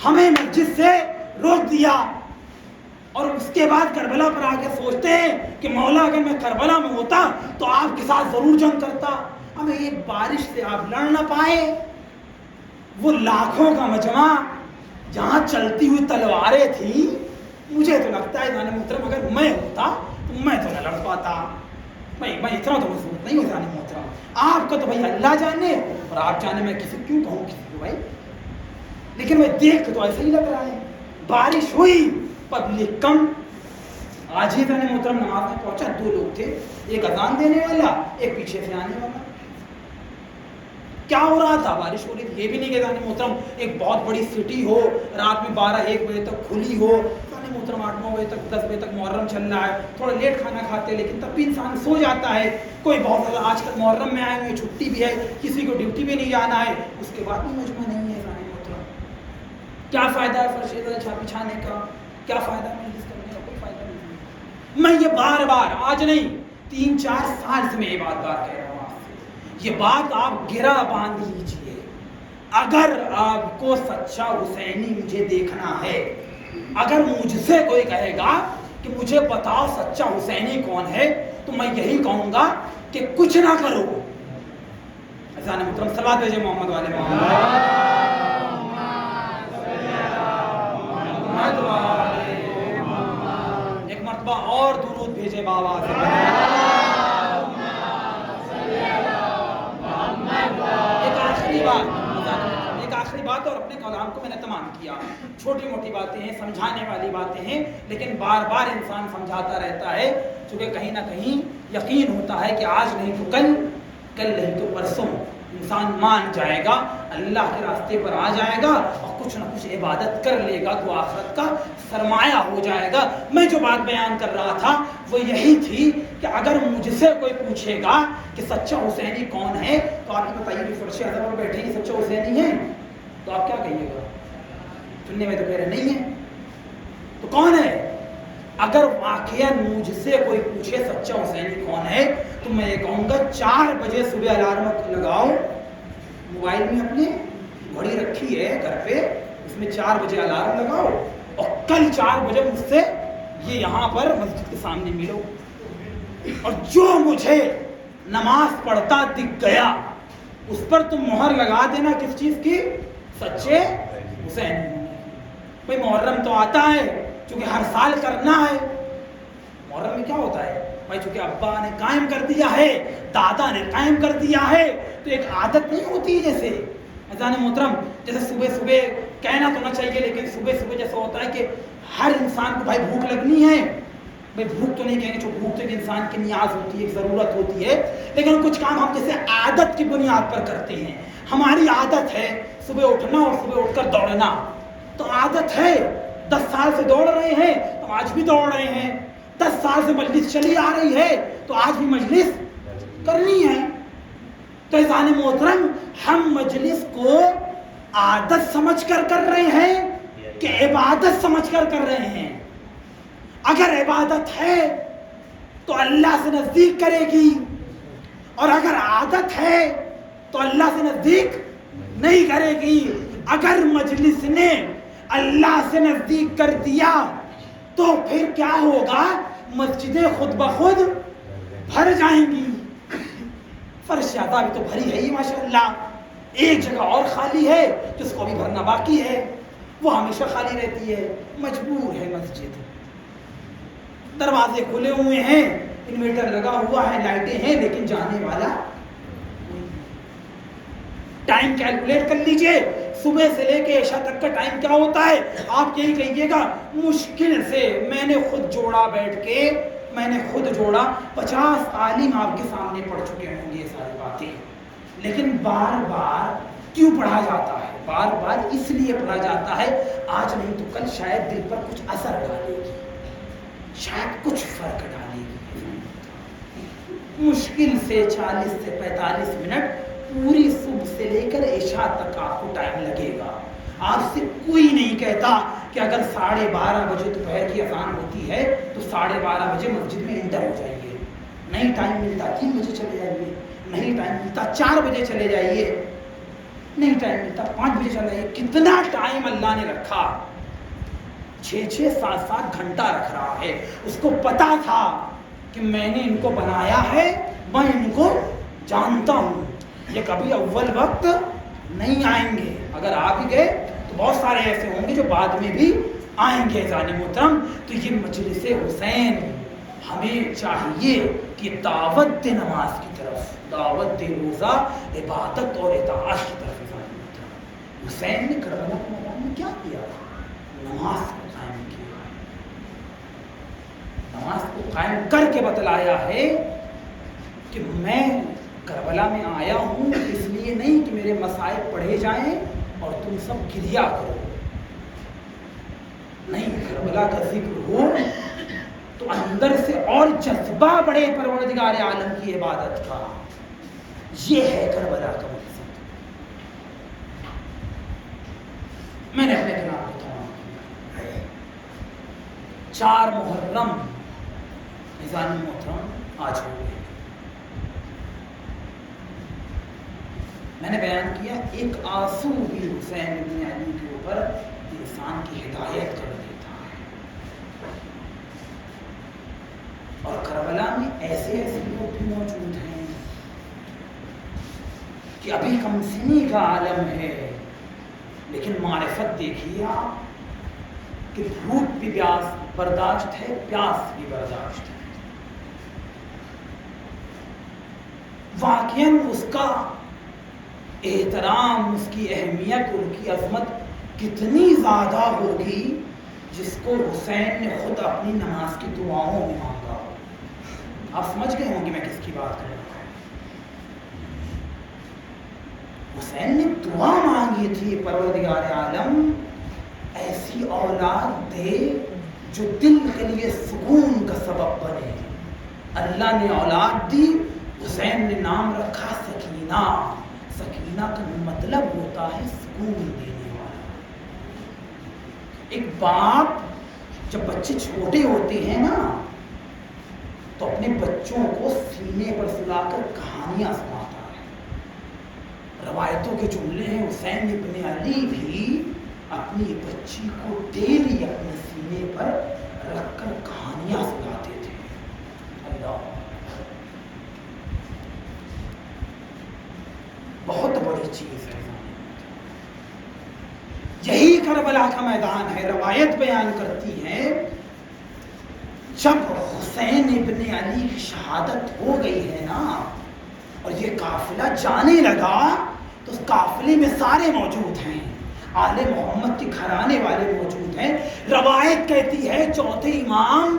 Speaker 2: ہمیں مسجد سے روک دیا، اور اس کے بعد کربلا پر آ کے سوچتے ہیں کہ مولا اگر میں کربلا میں ہوتا تو آپ کے ساتھ ضرور جنگ کرتا۔ ہمیں ایک بارش سے آپ لڑ نہ پائے، وہ لاکھوں کا مجمع جہاں چلتی ہوئی تلواریں تھیں، مجھے تو لگتا ہے عزیزان محترم اگر میں ہوتا تو میں تو نہ لڑ پاتا۔ میں اتنا تو مضبوط نہیں ہوں عزیزان محترم، آپ کا تو بھائی اللہ جانے اور آپ جانے، میں کسی کیوں کہوں کسی کو بھائی، لیکن میں دیکھ تو ایسا ہی لگ رہا ہے۔ بارش ہوئی، پبلک کم، آج ہی عزیزان محترم نماز میں پہنچا، 2 لوگ تھے، ایک اذان دینے والا، ایک پیچھے سے آنے والا۔ کیا ہو رہا تھا؟ بارش ہو رہی تھی۔ یہ بھی نہیں کہ عزیزان محترم ایک بہت بڑی سٹی ہو، رات میں 12-1 بجے تک کھلی ہو، عزیزان محترم 8-9 بجے تک 10 بجے تک محرم چل رہا ہے، تھوڑا لیٹ کھانا کھاتے لیکن تب بھی انسان سو جاتا ہے۔ کوئی بہت زیادہ آج کل محرم میں آئے ہوئے، چھٹی بھی ہے، کسی کو ڈیوٹی بھی نہیں جانا ہے، اس کے بعد بھی مجمع نہیں ہے عزیزان محترم۔ کیا فائدہ ہے فرش بچھانے کا؟ کیا فائدہ مجلس کرنے کا؟ کوئی فائدہ نہیں۔ میں یہ بار بار آج نہیں 3-4 سال سے میں یہ بات کہہ رہا ہوں، یہ بات آپ گرا باندھ لیجئے۔ اگر آپ کو سچا حسینی مجھے دیکھنا ہے، اگر مجھ سے کوئی کہے گا کہ مجھے بتاؤ سچا حسینی کون ہے، تو میں یہی کہوں گا کہ کچھ نہ کرو۔ عزیزان محترم صلوات بھیجیں محمد والے محمد۔ ایک مرتبہ اور درود بھیجے بابا سے۔ ایک آخری بات اور اپنے کلام کو میں نے تمام کیا۔ چھوٹی موٹی باتیں ہیں، سمجھانے والی باتیں ہیں، لیکن بار بار انسان سمجھاتا رہتا ہے، چونکہ کہیں نہ کہیں یقین ہوتا ہے کہ آج نہیں تو کل، کل نہیں تو پرسوں انسان مان جائے گا، اللہ کے راستے پر آ جائے گا اور کچھ نہ کچھ عبادت کر لے گا تو آخرت کا سرمایہ ہو جائے گا۔ میں جو بات بیان کر رہا تھا وہ یہی تھی کہ اگر مجھ سے کوئی پوچھے گا کہ سچا حسینی کون ہے، تو آپ یہ بتائیے کہ فرش اعظم پر بیٹھے ہی سچا حسینی ہے، تو آپ کیا کہیے گا؟ سننے میں تو کہہ رہے نہیں ہے، تو کون ہے؟ اگر واقعا مجھ سے کوئی پوچھے سچا حسینی کون ہے، تو میں یہ کہوں گا 4 بجے صبح الارم لگاؤ، موبائل میں اپنے گھڑی رکھی ہے گھر پہ، اس میں 4 بجے الارم لگاؤ اور کل 4 بجے مجھ سے یہ یہاں پر مسجد کے سامنے ملو، اور جو مجھے نماز پڑھتا دکھ گیا اس پر تم مہر لگا دینا کس چیز کی؟ سچے حسین۔ بھئی محرم تو آتا ہے چونکہ ہر سال کرنا ہے، محرم میں کیا ہوتا ہے بھائی؟ چونکہ ابا نے قائم کر دیا ہے، دادا نے قائم کر دیا ہے، تو ایک عادت نہیں ہوتی جیسے اذان محترم، جیسے صبح صبح کہنا تو نہ چاہیے لیکن صبح صبح جیسا ہوتا ہے کہ ہر انسان کو بھائی بھوک لگنی ہے، بھائی بھوک تو نہیں کہیں گے، جو بھوک تو ایک انسان کی نیاز ہوتی ہے، ایک ضرورت ہوتی ہے، لیکن کچھ کام ہم جیسے عادت کی بنیاد پر کرتے ہیں۔ ہماری عادت ہے صبح اٹھنا اور صبح اٹھ کر دوڑنا، تو عادت ہے 10 سال سے دوڑ رہے ہیں تو آج بھی دوڑ رہے ہیں، 10 سال سے مجلس چلی آ رہی ہے تو آج بھی مجلس کرنی ہے۔ تو اذان محترم ہم مجلس کو عادت سمجھ کر کر رہے ہیں کہ عبادت سمجھ کر کر رہے ہیں؟ اگر عبادت ہے تو اللہ سے نزدیک کرے گی، اور اگر عادت ہے تو اللہ سے نزدیک نہیں کرے گی۔ اگر مجلس نے اللہ سے نزدیک کر دیا تو پھر کیا ہوگا؟ مسجدیں خود بخود بھر جائیں گی۔ فرشادہ بھی تو بھری ہے ہی ماشاءاللہ، ایک جگہ اور خالی ہے جس کو بھی بھرنا باقی ہے، وہ ہمیشہ خالی رہتی ہے۔ مجبور ہے مسجد، دروازے کھلے ہوئے ہیں، انویٹر لگا ہوا ہے، لائٹیں ہیں، لیکن جانے والا ٹائم کیلکولیٹ کر لیجئے، صبح سے لے کے عشاء تک کا ٹائم کیا ہوتا ہے؟ آپ یہی کہیے گا مشکل سے میں نے خود جوڑا، بیٹھ کے میں نے خود جوڑا 50 عالم آپ کے سامنے پڑھ چکے ہوں گے یہ ساری باتیں، لیکن بار بار کیوں پڑھا جاتا ہے؟ بار بار اس لیے پڑھا جاتا ہے آج نہیں تو کل شاید دل پر کچھ اثر ڈالے گی، شاید کچھ فرق ڈالے گی۔ مشکل سے 40 سے 45 منٹ پوری صبح سے لے کر عشاء تک آپ کو ٹائم لگے گا۔ آپ سے کوئی نہیں کہتا کہ اگر 12:30 بجے دوپہر کی اذان ہوتی ہے تو 12:30 بجے مسجد میں انٹر ہو جائیے، نہیں ٹائم ملتا 3 بجے چلے جائیے، نہیں ٹائم ملتا 4 بجے چلے جائیے، نہیں ٹائم ملتا 5 بجے چلے جائیے۔ کتنا ٹائم اللہ نے رکھا؟ 6-6 7-7 گھنٹہ رکھ رہا ہے۔ اس کو پتا تھا کہ میں نے ان کو بنایا ہے، میں ان کو جانتا ہوں، یہ کبھی اول وقت نہیں آئیں گے، اگر آ بھی گئے تو بہت سارے ایسے ہوں گے جو بعد میں بھی آئیں گے۔ اذان محترم تو یہ مجلس حسین ہمیں چاہیے کہ دعوت دے نماز کی طرف، دعوت دے روزہ، عبادت اور اطاعت کی طرف۔ اذان محترم حسین نے کربلا کے میدان میں کیا کیا تھا؟ نماز کو قائم کیا، نماز کو قائم کر کے بتلایا ہے کہ میں کربلا میں آیا ہوں اس لیے نہیں کہ میرے مسائل پڑھے جائیں اور تم سب گریہ کرو، نہیں، کربلا کا ذکر ہو تو اندر سے اور جذبہ بڑھے پروردگار عالم کی عبادت کا۔ یہ ہے کربلا کا مقصد۔ میں نے اپنے کلام کو تمام کیا۔ 4 محرم اذان محترم آج ہو گئے۔ میں نے بیان کیا ایک آنسو بھی حسین بن علی کے اوپر انسان کی ہدایت کر دیتا ہے، اور کربلا میں ایسے ایسے لوگ بھی موجود ہیں کہ ابھی کم سنی کا عالم ہے، لیکن معرفت دیکھیے آپ کہ بھوک بھی برداشت ہے، پیاس بھی برداشت ہے۔ واقعاً اس کا احترام، اس کی اہمیت، ان کی عظمت کتنی زیادہ ہوگی جس کو حسین نے خود اپنی نماز کی دعاؤں میں مانگا۔ آپ سمجھ گئے ہوں گے میں کس کی بات کر رہا ہوں۔ حسین نے دعا مانگی تھی پروردگار عالم ایسی اولاد دے جو دل کے لیے سکون کا سبب بنے۔ اللہ نے اولاد دی، حسین نے نام رکھا سکینہ۔ سکینہ کا مطلب ہوتا ہے سکون دینے والا۔ ایک باپ جب بچے چھوٹے ہوتے ہیں نا تو اپنے بچوں کو سینے پر سلا کر کہانیاں سناتا ہے، روایتوں کے جملے ہیں، حسین ابن علی بھی اپنی بچی کو ڈیلی اپنے سینے پر رکھ کر کہانیاں سناتے تھے. اللہ، بہت بڑی چیز ہے. یہی کربلا کا میدان ہے. روایت بیان کرتی ہے جب حسین ابن علی کی شہادت ہو گئی ہے نا اور یہ قافلہ جانے لگا تو اس قافلے میں سارے موجود ہیں، آل محمد کے گھرانے والے موجود ہیں. روایت کہتی ہے چوتھے امام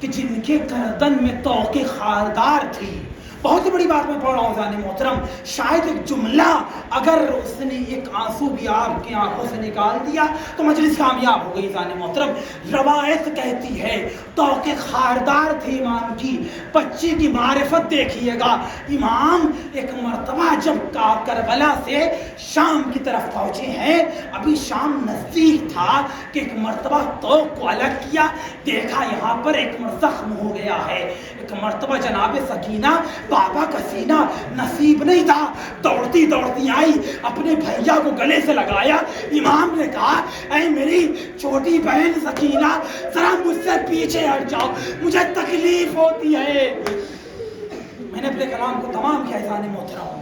Speaker 2: کہ جن کے گردن میں توق خاردار تھی. بہت بڑی بات میں پڑھ رہا ہوں ذہن محترم، شاید ایک جملہ اگر اس نے ایک آنسو بھی آپ کی آنکھوں سے نکال دیا تو مجلس کامیاب ہو گئی. ذہن محترم، روایت کہتی ہے توق خاردار تھی امام کی. بچی کی معرفت دیکھیے گا. امام ایک مرتبہ جب کربلا سے شام کی طرف پہنچے ہیں، ابھی شام نزدیک تھا کہ ایک مرتبہ توق کو الگ کیا، دیکھا یہاں پر ایک زخم ہو گیا ہے. ایک مرتبہ جناب سکینہ بابا کا سینہ نصیب نہیں تھا، دوڑتی دوڑتی آئی، اپنے بھیا کو گلے سے لگایا. امام نے کہا اے میری چھوٹی بہن سکینہ ذرا مجھ سے پیچھے ہٹ جاؤ، مجھے تکلیف ہوتی ہے. میں نے اپنے کلام کو تمام کیا ذہن محترم،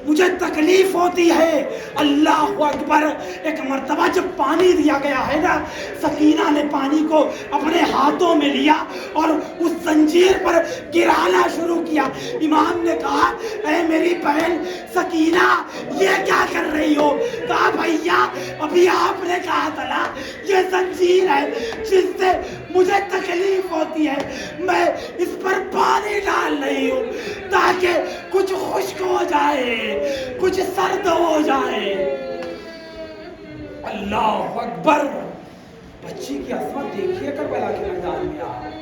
Speaker 2: مجھے تکلیف ہوتی ہے. اللہ اکبر. ایک مرتبہ جب پانی دیا گیا ہے نا، سکینہ نے پانی کو اپنے ہاتھوں میں لیا اور اس زنجیر پر گرانا شروع کیا. امام نے کہا اے میری بہن سکینہ یہ کیا کر رہی ہو؟ کہا بھیا ابھی آپ نے کہا تھا نا یہ زنجیر ہے جس سے مجھے تکلیف ہوتی ہے، میں اس پر پانی ڈال رہی ہوں تاکہ کچھ خشک ہو جائے، کچھ سرد ہو جائے. اللہ اکبر. بچی کی عصمت دیکھیے کربلا کے میدان میں آپ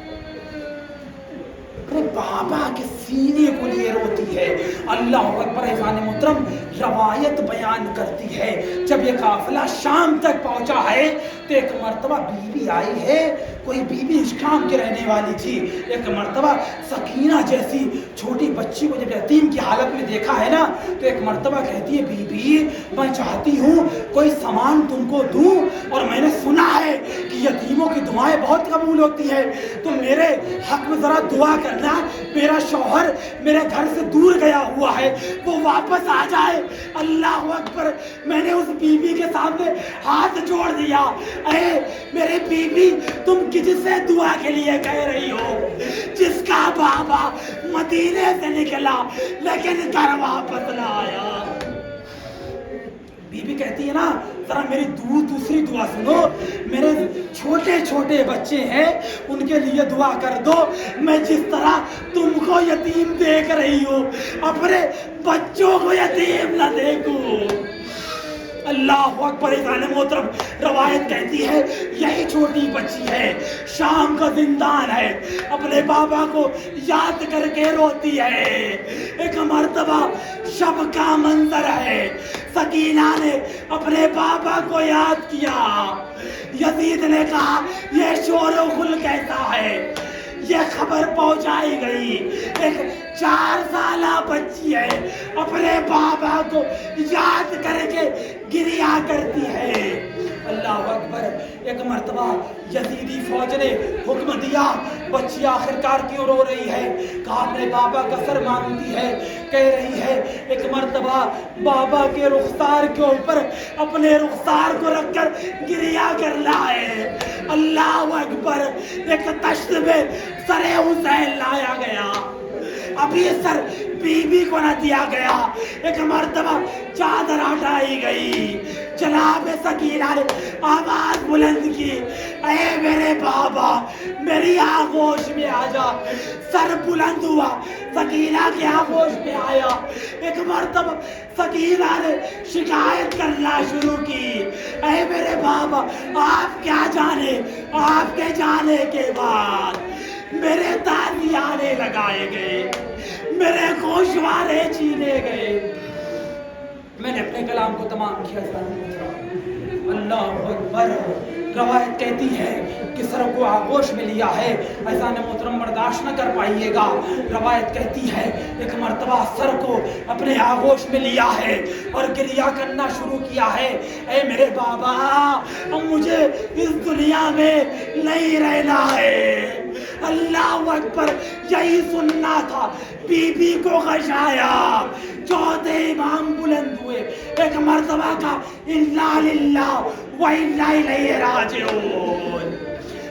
Speaker 2: اپنے بابا کے سینے کو لیے روتی ہے. اللہ اکبر. ایوان محترم، روایت بیان کرتی ہے جب یہ قافلہ شام تک پہنچا ہے تو ایک مرتبہ بیوی آئی ہے. کوئی بیوی شام کے رہنے والی تھی. ایک مرتبہ سکینہ جیسی چھوٹی بچی کو جب یتیم کی حالت میں دیکھا ہے نا تو ایک مرتبہ کہتی ہے بیوی میں چاہتی ہوں کوئی سامان تم کو دوں، اور میں نے سنا ہے کہ یتیموں کی دعائیں بہت قبول ہوتی ہے، تو میرے حق میں ذرا دعا کرنا، میرا شوہر میرے گھر سے دور گیا ہوا ہے، وہ واپس آ جائے. اللہ اکبر. میں نے اس بیوی کے سامنے ہاتھ جوڑ دیا، اے میری بیوی تم کس سے دعا کے لیے کہہ رہی ہو؟ جس کا بابا مدینے سے نکلا لیکن گھر واپس نہ آیا. بیوی کہتی ہے نا ذرا میری دوسری دعا سنو، میرے چھوٹے چھوٹے بچے ہیں ان کے لیے دعا کر دو. میں جس طرح تم کو یتیم دیکھ رہی ہوں اپنے بچوں کو یتیم نہ دیکھوں. اللہ اکبر. ذہن محترم، روایت کہتی ہے یہی چھوٹی بچی ہے، شام کا زندان ہے، اپنے بابا کو یاد کر کے روتی ہے. ایک مرتبہ شب کا منظر ہے، سکینہ نے اپنے بابا کو یاد کیا. یزید نے کہا یہ شور و غل کیسا ہے؟ یہ خبر پہنچائی گئی ایک 4 سالہ بچی ہے اپنے بابا کو یاد کر کے گریا کرتی ہے. اللہ اکبر. ایک مرتبہ یزیدی فوج نے حکم دیا بچی آخرکار کیوں رو رہی ہے؟ کہا اپنے بابا کا سر مانگتی ہے. کہہ رہی ہے ایک مرتبہ بابا کے رخسار کے اوپر اپنے رخسار کو رکھ کر گریا کرنا ہے. اللہ اکبر. ایک تشت میں سر حسین لایا گیا، ابھی سر بیوی کو نہ دیا گیا. ایک مرتبہ چادر ہٹائی گئی، جناب سکینہ نے آواز بلند کی اے میرے بابا میری آغوش میں آ جا. سر بلند ہوا، سکینہ کی آغوش میں آیا. ایک مرتبہ سکینہ نے شکایت کرنا شروع کی اے میرے بابا آپ کیا جانے، آپ کے جانے کے بعد میرے تازیانے لگائے گئے، میرے گوشوارے چھینے گئے. میں نے اپنے کلام کو تمام کیا. اللہ اکبر. روایت کہتی ہے کہ سر کو آغوش میں لیا ہے، اذان محترم برداشت نہ کر پائیے گا، روایت کہتی ہے ایک مرتبہ سر کو اپنے آغوش میں لیا ہے اور گریہ کرنا شروع کیا ہے، اے میرے بابا اب مجھے اس دنیا میں نہیں رہنا ہے۔ اللہ اکبر، یہی سننا تھا، بی بی کو غشایا، چوتھے امام بلند ہوئے، ایک مرتبہ کا انا للہ و انا الیہ راجعون،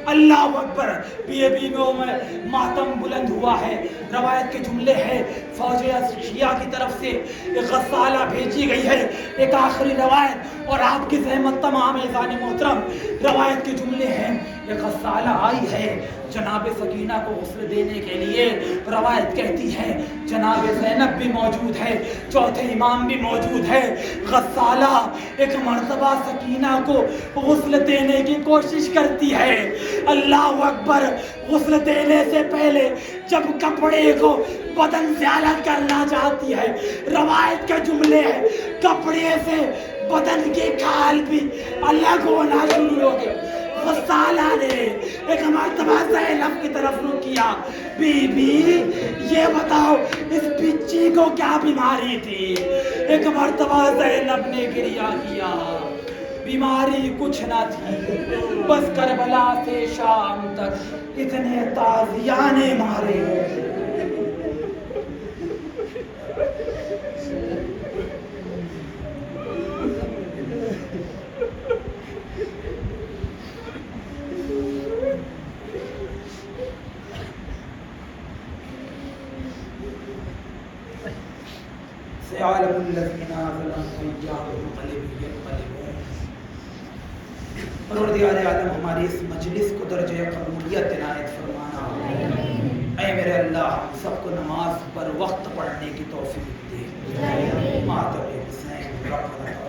Speaker 2: اللہ اکبر، بی بی میں ماتم بلند ہوا ہے۔ روایت کے جملے ہیں فوج شیعہ کی طرف سے ایک غسالہ بھیجی گئی ہے، ایک آخری روایت اور آپ کی زحمت تمام اذان محترم، روایت کے جملے ہیں ایک غسالہ آئی ہے جناب سکینہ کو غسل دینے کے لیے، روایت کہتی ہے جناب زینب بھی موجود ہے، چوتھے امام بھی موجود ہے، غسالہ ایک مرتبہ سکینہ کو غسل دینے کی کوشش کرتی ہے، اللہ اکبر، غسل دینے سے پہلے جب کپڑے کو بدن سے الگ کرنا چاہتی ہے، روایت کے جملے ہیں کپڑے سے بدن کے کھال بھی الگ ہونا شروع ہو گئے۔ غسالہ نے ایک مرتبہ زینب کی طرف رخ کیا، بی بی یہ بتاؤ اس بچی کو کیا بیماری تھی؟ ایک مرتبہ زینب نے گریہ کیا، بیماری کچھ نہ تھی، بس کربلا سے شام تک اتنے تازیانے مارے۔ سيعلم الذين ظلموا أيام منقلب ينقلبون۔ پروردگار عالم ہماری اس مجلس کو درجہ قبولیت عنایت فرمانا، اے میرے اللہ ہم سب کو نماز پر وقت پڑھنے کی توفیق دے۔ ماتم حسین رب